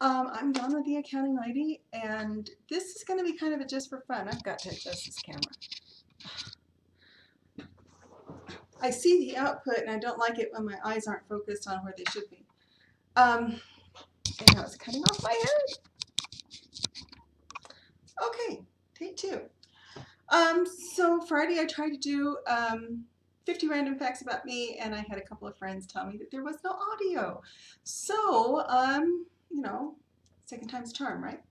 I'm Donna the Accounting Lady, and this is going to be kind of a just for fun. I've got to adjust this camera. I see the output, and I don't like it when my eyes aren't focused on where they should be. And now it's cutting off my head. Okay, take two. So Friday I tried to do 50 random facts about me, and I had a couple of friends tell me that there was no audio. So, you know, second time's a charm, right?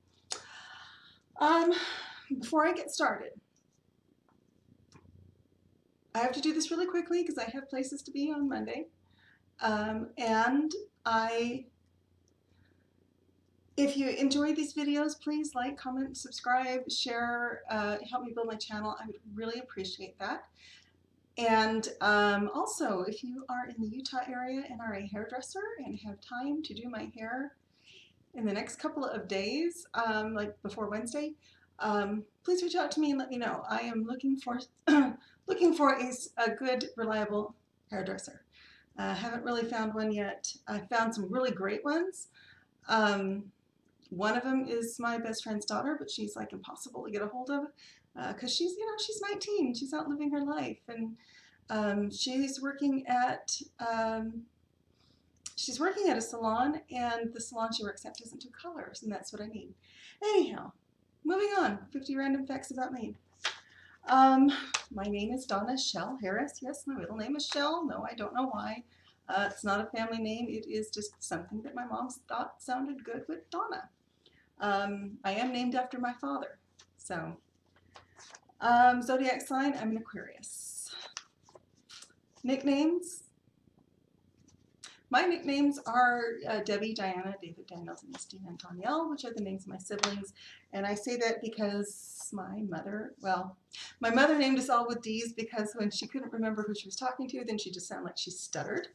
Before I get started, I have to do this really quickly because I have places to be on Monday. And if you enjoy these videos, please like, comment, subscribe, share, help me build my channel. I would really appreciate that. And also, if you are in the Utah area and are a hairdresser and have time to do my hair in the next couple of days, like before Wednesday, please reach out to me and let me know. I am looking for looking for a good, reliable hairdresser. I haven't really found one yet. I found some really great ones. One of them is my best friend's daughter, but she's like impossible to get a hold of because she's 19. She's out living her life, and she's working at a salon, and the salon she works at doesn't do colors, and that's what I need. Anyhow, moving on. 50 random facts about me. My name is Donna Shell Harris. Yes, my middle name is Shell. No, I don't know why. It's not a family name. It is just something that my mom thought sounded good with Donna. I am named after my father. So, zodiac sign, I'm an Aquarius. Nicknames. My nicknames are Debbie, Diana, David, Daniels, and Misty, and Danielle, which are the names of my siblings. And I say that because my mother named us all with D's because when she couldn't remember who she was talking to, then she just sounded like she stuttered.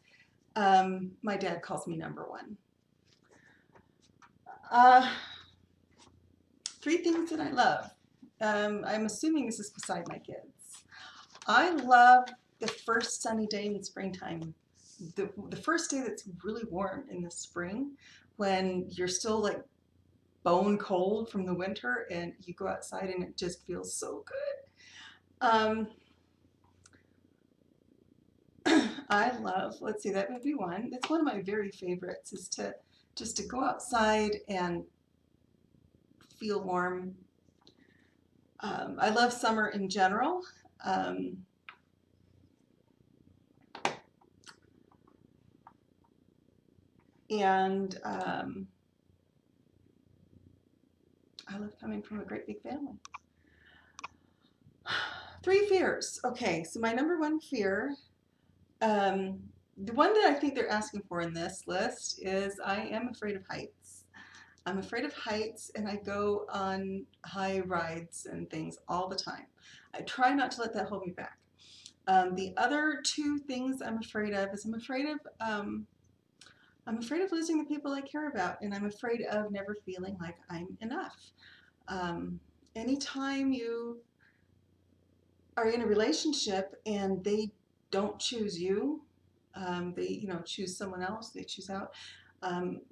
My dad calls me number one. Three things that I love. I'm assuming this is beside my kids. I love the first sunny day in springtime. The first day that's really warm in the spring when you're still like bone cold from the winter and you go outside and it just feels so good. I love, let's see, that would be one. That's one of my very favorites, is just to go outside and feel warm. I love summer in general. And I love coming from a great big family. 3 fears. Okay, so my number one fear, the one that I think they're asking for in this list is I am afraid of heights. I'm afraid of heights, and I go on high rides and things all the time. I try not to let that hold me back. The other 2 things I'm afraid of is I'm afraid of losing the people I care about, and I'm afraid of never feeling like I'm enough. Anytime you are in a relationship and they don't choose you, they choose someone else, they choose out.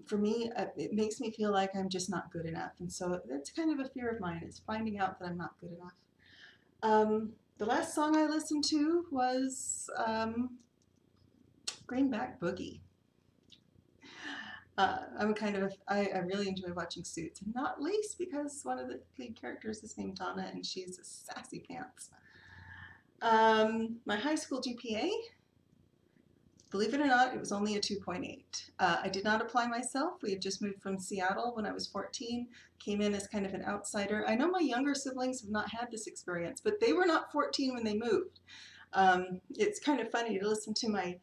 For me, it makes me feel like I'm just not good enough, and so that's kind of a fear of mine, is finding out that I'm not good enough. The last song I listened to was Greenback Boogie. I really enjoy watching Suits, and not least because one of the lead characters is named Donna, and she's a sassy pants. My high school GPA, believe it or not, it was only a 2.8. I did not apply myself. We had just moved from Seattle when I was 14, came in as kind of an outsider. I know my younger siblings have not had this experience, but they were not 14 when they moved. It's kind of funny to listen to my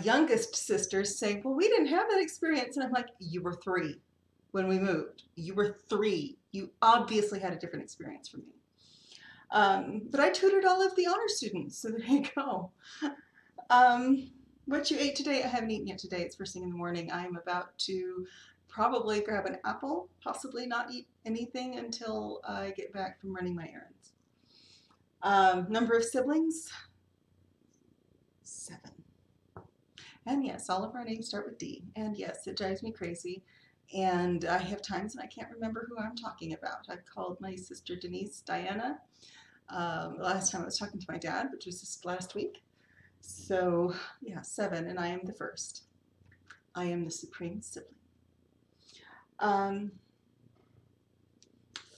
youngest sisters saying, well, we didn't have that experience. And I'm like, you were 3 when we moved. You were 3. You obviously had a different experience from me. But I tutored all of the honor students, so there you go. What you ate today? I haven't eaten yet today. It's first thing in the morning. I'm about to probably grab an apple, possibly not eat anything until I get back from running my errands. Number of siblings? 7. And yes, all of our names start with D. And yes, it drives me crazy. And I have times when I can't remember who I'm talking about. I've called my sister Denise Diana. Last time I was talking to my dad, which was just last week. So yeah, 7, and I am the first. I am the supreme sibling. Um,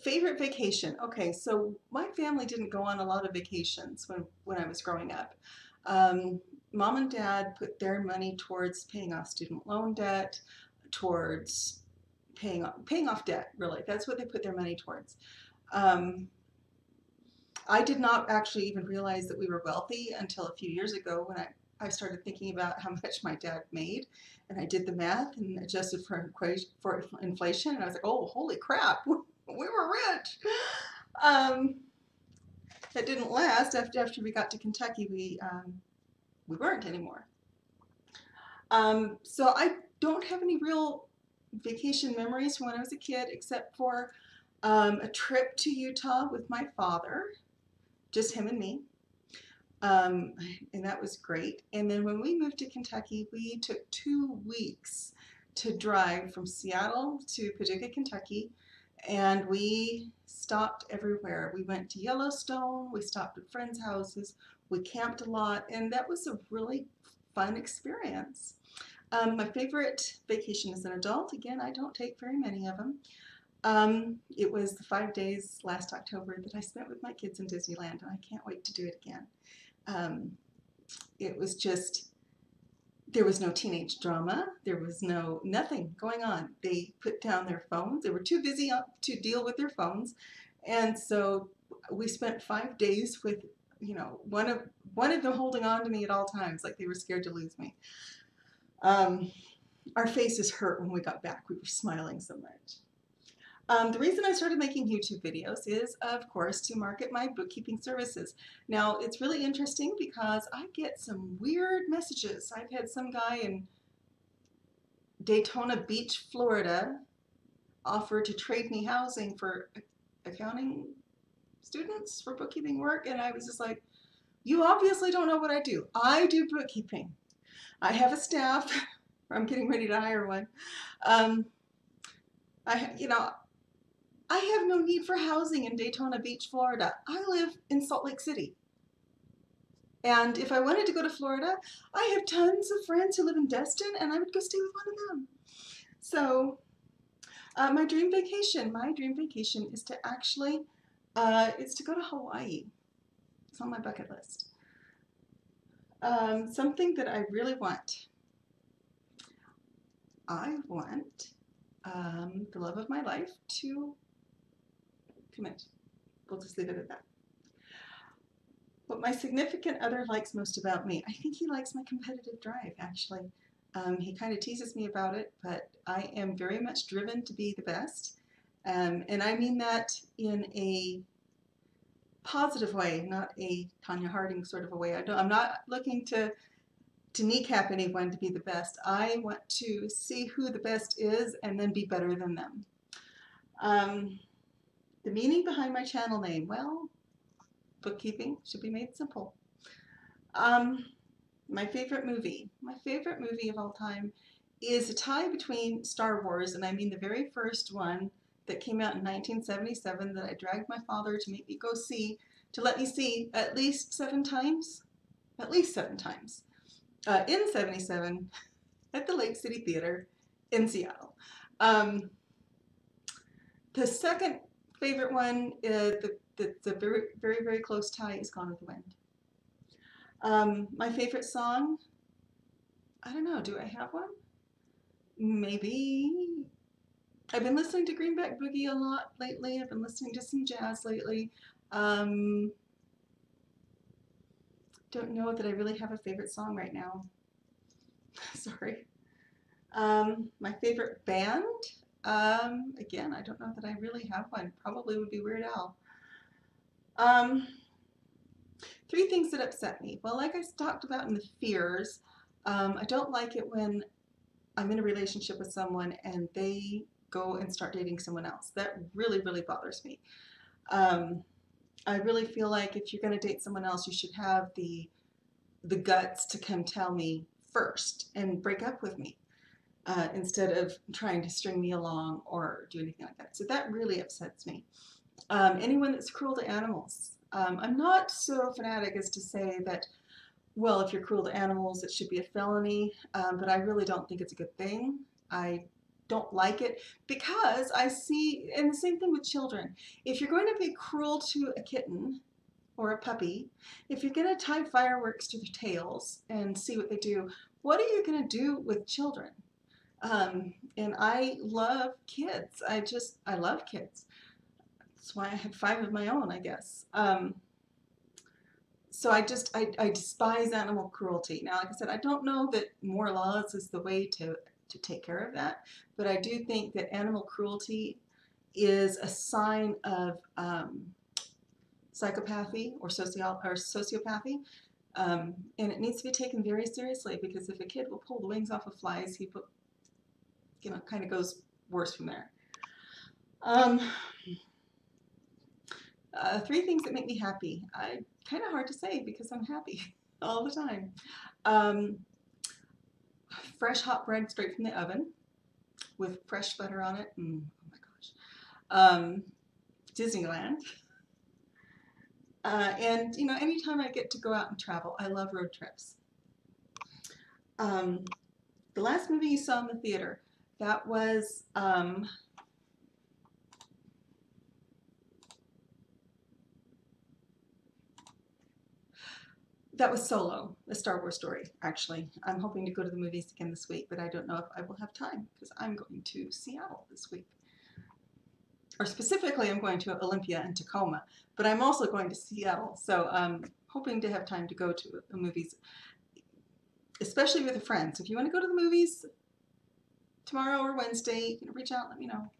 Favorite vacation. Okay, so my family didn't go on a lot of vacations when I was growing up. Um, Mom and Dad put their money towards paying off student loan debt, towards paying off debt, really. That's what they put their money towards. Um, I did not actually even realize that we were wealthy until a few years ago when I started thinking about how much my dad made, and I did the math and adjusted for inflation, and I was like, oh, holy crap, we were rich. Um, that didn't last. After we got to Kentucky, we weren't anymore. So I don't have any real vacation memories from when I was a kid, except for a trip to Utah with my father, just him and me. Um, and that was great. And then when we moved to Kentucky, we took 2 weeks to drive from Seattle to Paducah, Kentucky, and we stopped everywhere. We went to Yellowstone, we stopped at friends' houses, we camped a lot, and that was a really fun experience. My favorite vacation as an adult, again, I don't take very many of them. It was the 5 days last October that I spent with my kids in Disneyland, and I can't wait to do it again. Um, it was just, there was no teenage drama. There was nothing going on. They put down their phones. They were too busy to deal with their phones. And so we spent 5 days with, one of them holding on to me at all times, like they were scared to lose me. Our faces hurt when we got back. We were smiling so much. The reason I started making YouTube videos is, of course, to market my bookkeeping services. Now, it's really interesting because I get some weird messages. I've had some guy in Daytona Beach, Florida, offer to trade me housing for accounting students for bookkeeping work, and I was just like, you obviously don't know what I do. I do bookkeeping. I have a staff. I'm getting ready to hire one. I have no need for housing in Daytona Beach, Florida. I live in Salt Lake City. And if I wanted to go to Florida, I have tons of friends who live in Destin, and I would go stay with one of them. So my dream vacation is to actually, it's to go to Hawaii. It's on my bucket list. Something that I really want. I want the love of my life to commit. We'll just leave it at that. What my significant other likes most about me, I think he likes my competitive drive, actually. He kind of teases me about it, but I am very much driven to be the best. And I mean that in a positive way, not a Tanya Harding sort of a way. I'm not looking to kneecap anyone to be the best. I want to see who the best is and then be better than them. The meaning behind my channel name, well, bookkeeping should be made simple. My favorite movie of all time is a tie between Star Wars, and I mean the very first one that came out in 1977 that I dragged my father to make me go see, to let me see at least 7 times. At least 7 times. In 77 at the Lake City Theater in Seattle. The second favorite one, the very, very, very close tie, is Gone with the Wind. My favorite song, I don't know, do I have one? Maybe. I've been listening to Greenback Boogie a lot lately. I've been listening to some jazz lately. Don't know that I really have a favorite song right now. Sorry. My favorite band, again, I don't know that I really have one. Probably would be Weird Al. 3 things that upset me. Well, like I talked about in the fears, I don't like it when I'm in a relationship with someone and they go and start dating someone else. That really, really bothers me. I really feel like if you're going to date someone else, you should have the guts to come tell me first and break up with me. instead of trying to string me along or do anything like that. So that really upsets me. Anyone that's cruel to animals. I'm not so fanatic as to say that, well, if you're cruel to animals, it should be a felony, but I really don't think it's a good thing. I don't like it because I see, and the same thing with children. If you're going to be cruel to a kitten or a puppy, if you're going to tie fireworks to their tails and see what they do, what are you going to do with children? And I love kids. I love kids. That's why I had 5 of my own, I guess. So I despise animal cruelty. Now, like I said, I don't know that more laws is the way to take care of that, but I do think that animal cruelty is a sign of psychopathy or sociopathy, and it needs to be taken very seriously, because if a kid will pull the wings off of flies, he kind of goes worse from there. 3 things that make me happy. Kind of hard to say because I'm happy all the time. Fresh hot bread straight from the oven with fresh butter on it. Oh my gosh. Disneyland. And anytime I get to go out and travel, I love road trips. The last movie you saw in the theater, that was Solo, a Star Wars story, actually. I'm hoping to go to the movies again this week, but I don't know if I will have time because I'm going to Seattle this week. Or specifically, I'm going to Olympia and Tacoma, but I'm also going to Seattle, so I'm hoping to have time to go to the movies, especially with a friend. So if you want to go to the movies tomorrow or Wednesday, reach out and let me know.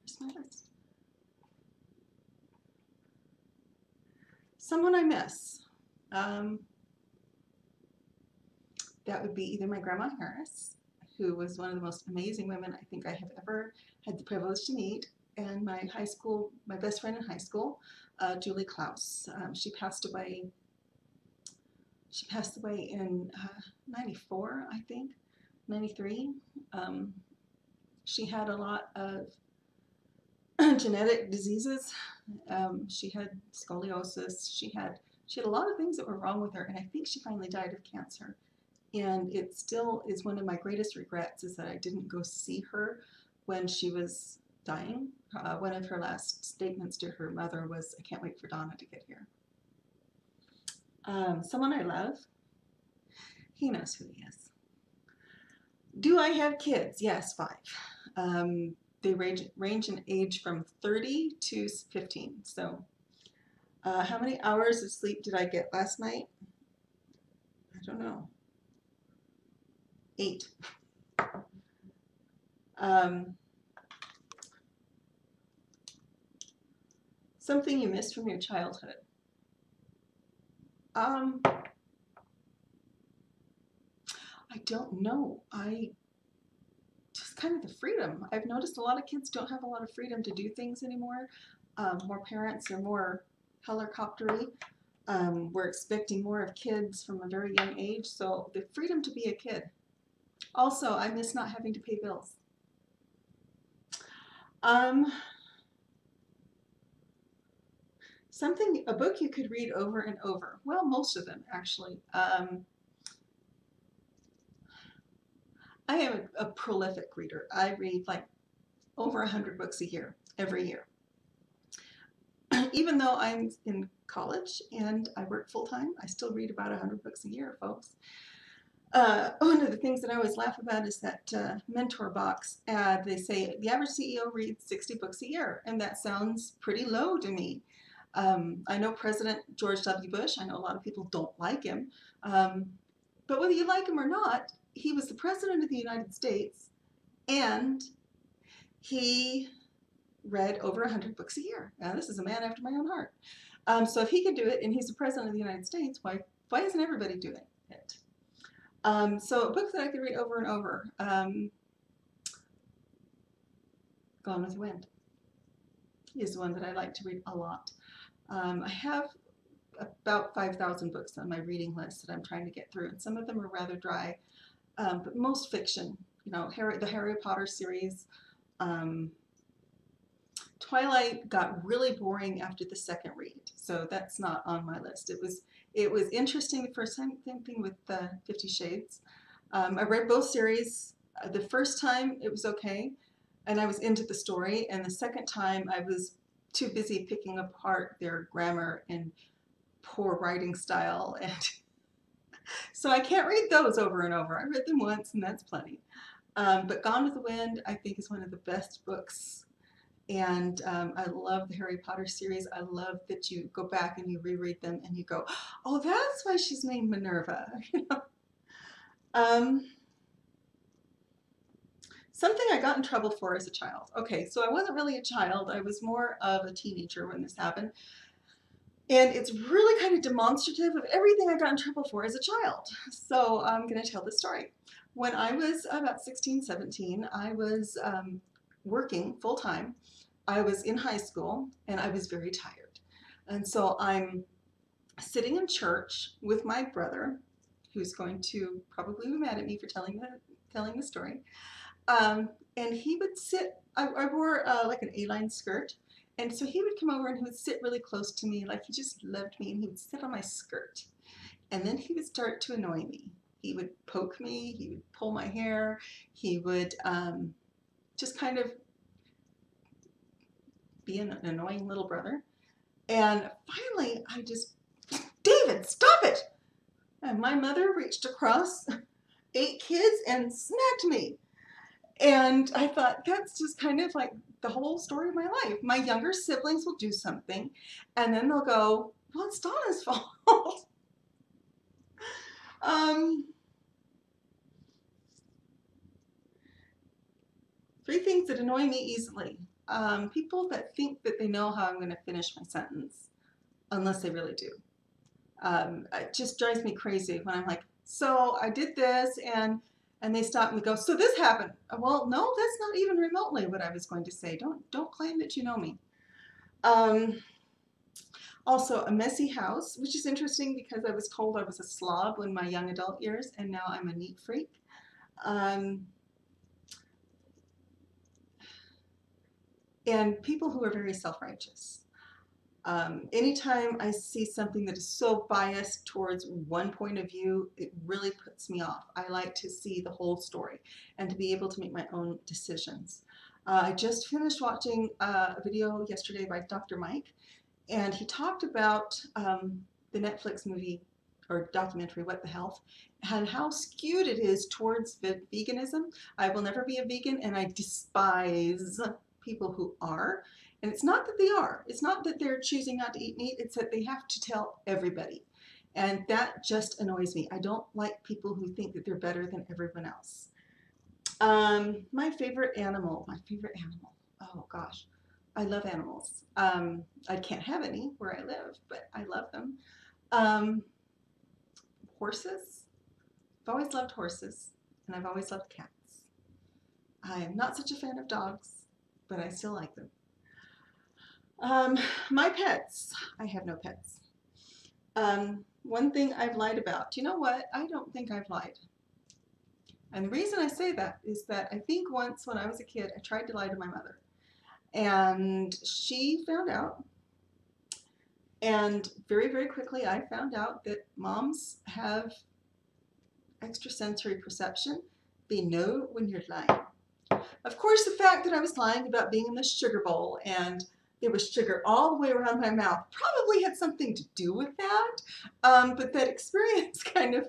Where's my list? Someone I miss. That would be either my Grandma Harris, who was one of the most amazing women I think I have ever had the privilege to meet, and my best friend in high school, Julie Klaus. She passed away in 94, I think, 93. She had a lot of genetic diseases. She had scoliosis. She had a lot of things that were wrong with her, and I think she finally died of cancer. And it still is one of my greatest regrets, is that I didn't go see her when she was dying. One of her last statements to her mother was, "I can't wait for Donna to get here." Someone I love, he knows who he is. Do I have kids? Yes, 5. They range in age from 30 to 15. So how many hours of sleep did I get last night? I don't know. 8. Something you missed from your childhood. I don't know. Just kind of the freedom. I've noticed a lot of kids don't have a lot of freedom to do things anymore. More parents are more helicoptery. We're expecting more of kids from a very young age, so the freedom to be a kid. Also, I miss not having to pay bills. A book you could read over and over. Well, most of them, actually. I am a prolific reader. I read like over 100 books a year, every year. Even though I'm in college and I work full-time, I still read about 100 books a year, folks. One of the things that I always laugh about is that Mentor Box ad. They say the average CEO reads 60 books a year, and that sounds pretty low to me. I know President George W. Bush. I know a lot of people don't like him, but whether you like him or not, he was the President of the United States, and he read over 100 books a year. Now, this is a man after my own heart. So if he could do it, and he's the President of the United States, why isn't everybody doing it? So a book that I could read over and over, Gone with the Wind, is one that I like to read a lot. I have about 5,000 books on my reading list that I'm trying to get through, and some of them are rather dry, but most fiction. You know, the Harry Potter series. Um, Twilight got really boring after the second read, so that's not on my list. It was interesting the first time, same thing with 50 Shades. I read both series. The first time it was okay, and I was into the story, and the second time I was too busy picking apart their grammar and poor writing style, and so I can't read those over and over. I read them once, and that's plenty. But Gone with the Wind, I think, is one of the best books. And I love the Harry Potter series. I love that you go back and you reread them and you go, oh, that's why she's named Minerva. um, something I got in trouble for as a child. Okay, so I wasn't really a child. I was more of a teenager when this happened. And it's really kind of demonstrative of everything I got in trouble for as a child. So I'm going to tell the story. When I was about 16, 17, I was working full-time. I was in high school and I was very tired. And so I'm sitting in church with my brother, who's going to probably be mad at me for telling the story. And he would sit, I wore like an A-line skirt. And so he would come over and he would sit really close to me, like he just loved me, and he would sit on my skirt. And then he would start to annoy me. He would poke me, he would pull my hair, he would just kind of be an annoying little brother. And finally, I just, David, stop it! And my mother reached across 8 kids and smacked me. And I thought, that's just kind of like the whole story of my life. My younger siblings will do something, and then they'll go, well, it's Donna's fault. Three things that annoy me easily. People that think that they know how I'm going to finish my sentence, unless they really do. It just drives me crazy when I'm like, so I did this, and they stop and go, so this happened. Well, no, that's not even remotely what I was going to say. Don't claim that you know me. Also, a messy house, which is interesting because I was told I was a slob in my young adult years, and now I'm a neat freak. And people who are very self-righteous. Anytime I see something that is so biased towards one point of view, it really puts me off. I like to see the whole story and to be able to make my own decisions. I just finished watching a video yesterday by Dr. Mike, and he talked about the Netflix movie or documentary, What the Health, and how skewed it is towards veganism. I will never be a vegan, and I despise people who are. And it's not that they are. It's not that they're choosing not to eat meat. It's that they have to tell everybody. And that just annoys me. I don't like people who think that they're better than everyone else. My favorite animal. Oh gosh, I love animals. I can't have any where I live, but I love them. Horses. I've always loved horses, and I've always loved cats. I am not such a fan of dogs, but I still like them. My pets. I have no pets. One thing I've lied about. Do you know what? I don't think I've lied. And the reason I say that is that I think once when I was a kid, I tried to lie to my mother. And she found out. And very, very quickly, I found out that moms have extrasensory perception. They know when you're lying. Of course, the fact that I was lying about being in the sugar bowl and there was sugar all the way around my mouth probably had something to do with that. But that experience kind of,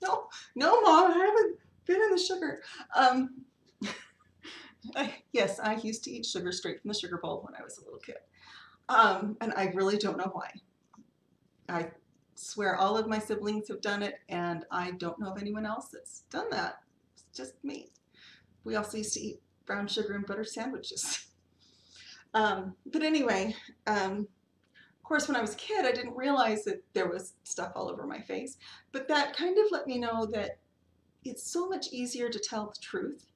no, Mom, I haven't been in the sugar. Yes, I used to eat sugar straight from the sugar bowl when I was a little kid. And I really don't know why. I swear all of my siblings have done it, and I don't know of anyone else that's done that. It's just me. We also used to eat brown sugar and butter sandwiches. But anyway, of course, when I was a kid, I didn't realize that there was stuff all over my face. But that kind of let me know that it's so much easier to tell the truth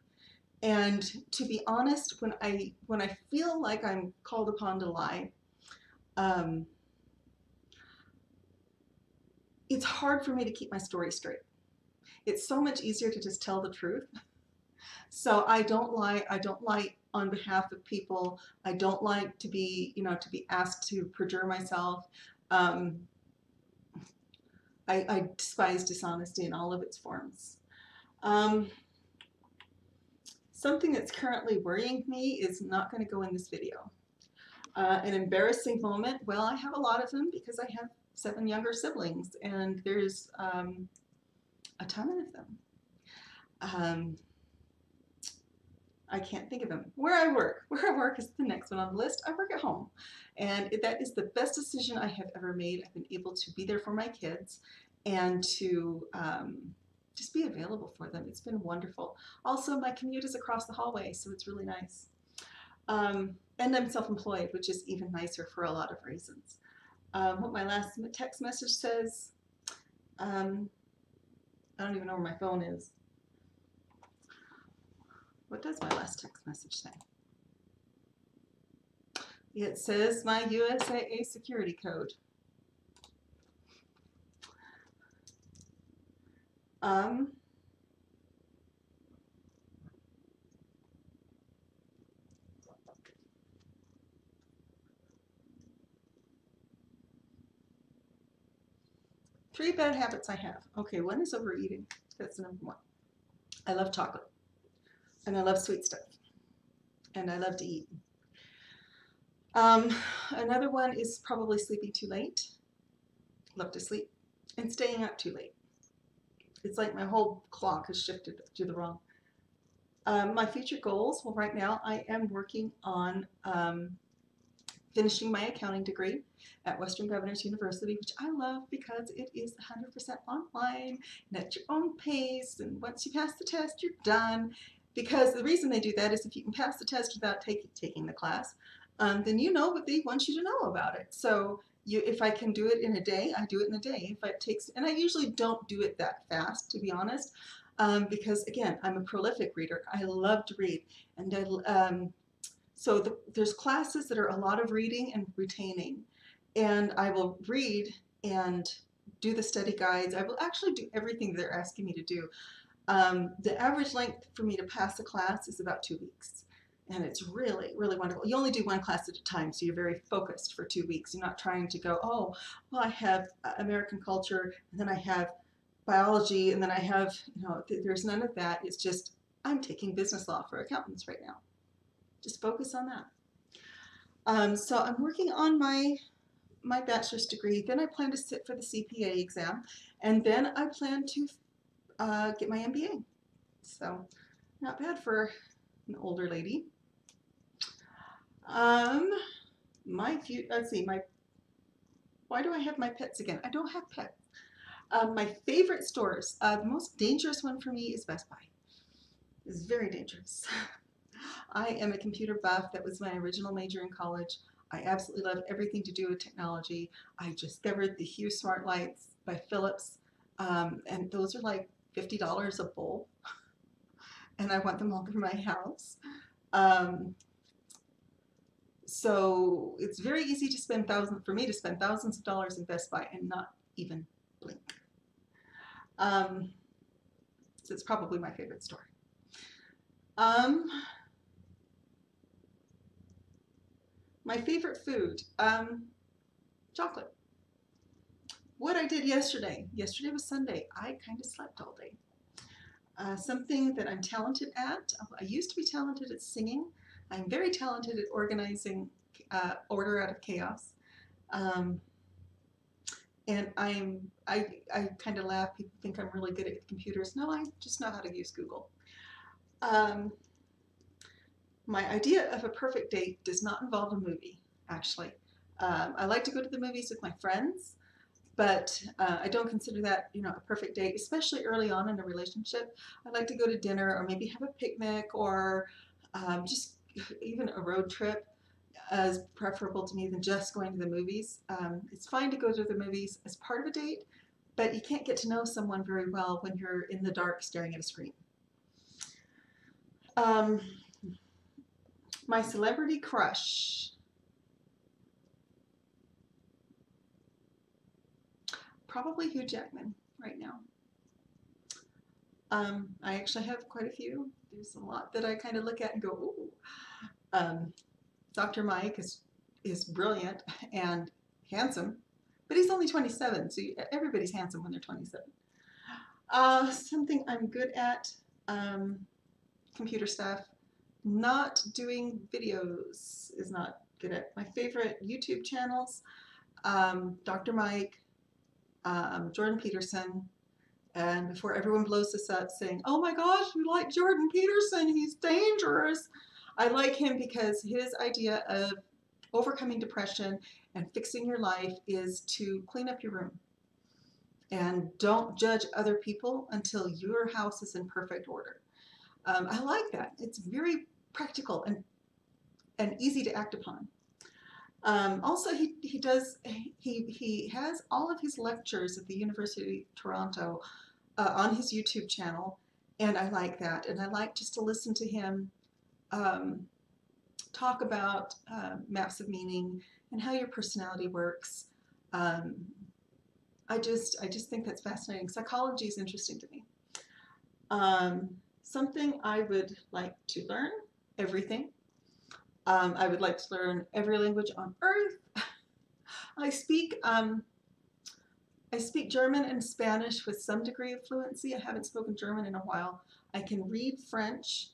and to be honest when I feel like I'm called upon to lie. it's hard for me to keep my story straight. It's so much easier to just tell the truth. So I don't lie. I don't lie on behalf of people. I don't like to be, to be asked to perjure myself. Um, I despise dishonesty in all of its forms. Um, Something that's currently worrying me is not going to go in this video. An embarrassing moment, well, I have a lot of them because I have 7 younger siblings, and there's a ton of them. I can't think of them. Where I work is the next one on the list. I work at home, and that is the best decision I have ever made. I've been able to be there for my kids and to just be available for them. It's been wonderful. Also, my commute is across the hallway, so it's really nice. And I'm self-employed, which is even nicer for a lot of reasons. What my last text message says, I don't even know where my phone is. What does my last text message say? It says my USAA security code. Three bad habits I have. Okay, one is overeating. That's number one. I love chocolate, and I love sweet stuff, and I love to eat. Another one is probably sleeping too late. Love to sleep, and staying up too late. It's like my whole clock has shifted to the wrong. My future goals, well, right now I am working on finishing my accounting degree at Western Governors University, which I love because it is 100% online and at your own pace, and once you pass the test, you're done. Because the reason they do that is if you can pass the test without taking the class, then you know what they want you to know about it. So if I can do it in a day, I do it in a day. If it takes, and I usually don't do it that fast, to be honest, because again, I'm a prolific reader. I love to read, and so there's classes that are a lot of reading and retaining, and I will read and do the study guides. I will actually do everything they're asking me to do. The average length for me to pass a class is about 2 weeks, and it's really, really wonderful. You only do one class at a time, so you're very focused for 2 weeks. You're not trying to go, oh, well, I have American culture, and then I have biology, and then I have, there's none of that. It's just, I'm taking business law for accountants right now. Just focus on that. So I'm working on my bachelor's degree. Then I plan to sit for the CPA exam, and then I plan to get my MBA. So not bad for an older lady. Let's see, why do I have my pets again? I don't have pets. My favorite stores, the most dangerous one for me is Best Buy. It's very dangerous. I am a computer buff. That was my original major in college. I absolutely love everything to do with technology. I discovered the Hue Smart Lights by Philips, and those are like $50 a bowl, and I want them all for my house. So it's very easy to spend for me to spend thousands of dollars in Best Buy and not even blink. So it's probably my favorite store. My favorite food, chocolate. What I did yesterday was Sunday. I kind of slept all day. Something that I'm talented at, I used to be talented at singing. I'm very talented at organizing order out of chaos. And I kind of laugh, people think I'm really good at computers. No, I just know how to use Google. My idea of a perfect date does not involve a movie, actually. I like to go to the movies with my friends, but I don't consider that, a perfect date, especially early on in a relationship. I like to go to dinner or maybe have a picnic or just even a road trip is preferable to me than just going to the movies. It's fine to go to the movies as part of a date, but you can't get to know someone very well when you're in the dark staring at a screen. My celebrity crush. probably Hugh Jackman right now. I actually have quite a few. There's a lot that I kind of look at and go, ooh. Dr. Mike is brilliant and handsome, but he's only 27, so everybody's handsome when they're 27. Something I'm good at, computer stuff. Not doing videos is not good at. My favorite YouTube channels, Dr. Mike, Jordan Peterson, and before everyone blows this up saying, oh my gosh, you like Jordan Peterson, he's dangerous. I like him because his idea of overcoming depression and fixing your life is to clean up your room. And don't judge other people until your house is in perfect order. I like that. It's very practical and easy to act upon. Also, he has all of his lectures at the University of Toronto on his YouTube channel, and I like that. And I like just to listen to him talk about maps of meaning and how your personality works. I just think that's fascinating. Psychology is interesting to me. Something I would like to learn, everything. I would like to learn every language on earth. I speak German and Spanish with some degree of fluency. I haven't spoken German in a while. I can read French,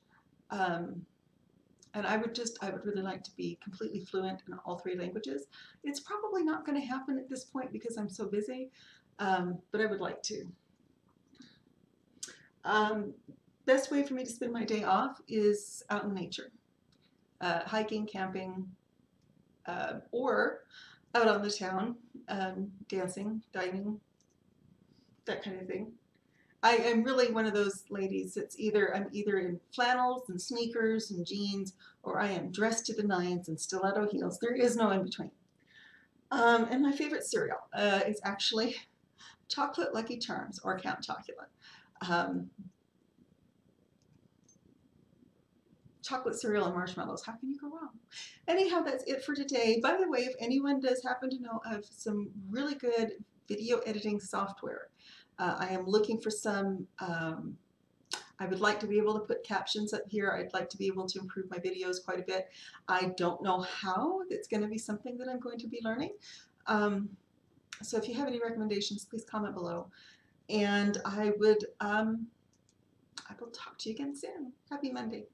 and I would really like to be completely fluent in all three languages. It's probably not going to happen at this point because I'm so busy, but I would like to. Best way for me to spend my day off is out in nature, hiking, camping, or out on the town, dancing, dining, that kind of thing. I am really one of those ladies that's I'm either in flannels and sneakers and jeans, or I am dressed to the nines in stiletto heels. There is no in between. And my favorite cereal is actually Chocolate Lucky Charms or Count Chocula. Chocolate cereal and marshmallows. How can you go wrong? Anyhow, that's it for today. By the way, if anyone does happen to know of some really good video editing software, I am looking for some. I would like to be able to put captions up here. I'd like to be able to improve my videos quite a bit. I don't know how. That's going to be something that I'm going to be learning. So if you have any recommendations, please comment below. And I will talk to you again soon. Happy Monday.